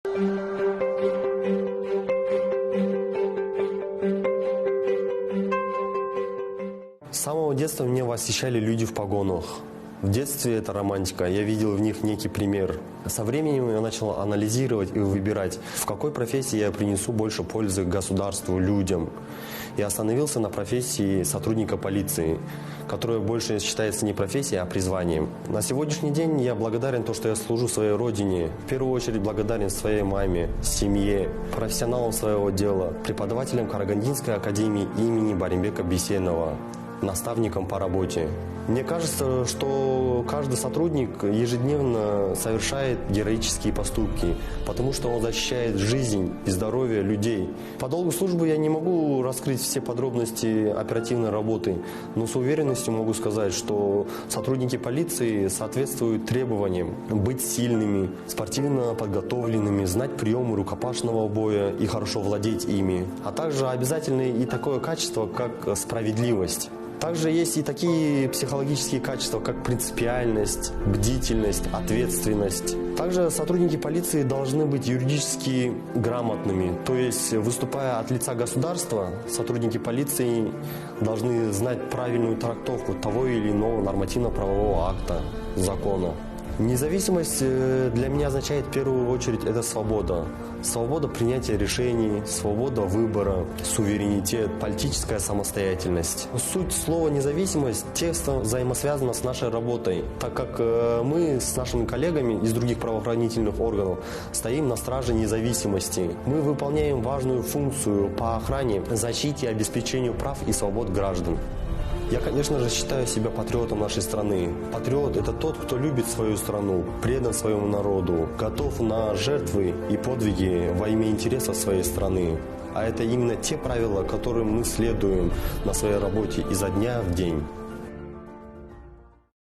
С самого детства меня восхищали люди в погонах. В детстве это романтика, я видел в них некий пример. Со временем я начал анализировать и выбирать, в какой профессии я принесу больше пользы государству, людям. И остановился на профессии сотрудника полиции, которая больше считается не профессией, а призванием. На сегодняшний день я благодарен то, что я служу своей родине. В первую очередь благодарен своей маме, семье, профессионалам своего дела, преподавателям Карагандинской академии имени Баримбека Бейсенова, наставникам по работе. Мне кажется, что каждый сотрудник ежедневно совершает героические поступки, потому что он защищает жизнь и здоровье людей. По долгу службы я не могу раскрыть все подробности оперативной работы, но с уверенностью могу сказать, что сотрудники полиции соответствуют требованиям быть сильными, спортивно подготовленными, знать приемы рукопашного боя и хорошо владеть ими, а также обязательно и такое качество, как справедливость. Также есть и такие психологические качества, как принципиальность, бдительность, ответственность. Также сотрудники полиции должны быть юридически грамотными. То есть, выступая от лица государства, сотрудники полиции должны знать правильную трактовку того или иного нормативно-правового акта, закона. Независимость для меня означает в первую очередь это свобода. Свобода принятия решений, свобода выбора, суверенитет, политическая самостоятельность. Суть слова «независимость» тесно взаимосвязана с нашей работой, так как мы с нашими коллегами из других правоохранительных органов стоим на страже независимости. Мы выполняем важную функцию по охране, защите и обеспечению прав и свобод граждан. Я, конечно же, считаю себя патриотом нашей страны. Патриот – это тот, кто любит свою страну, предан своему народу, готов на жертвы и подвиги во имя интересов своей страны. А это именно те правила, которым мы следуем на своей работе изо дня в день.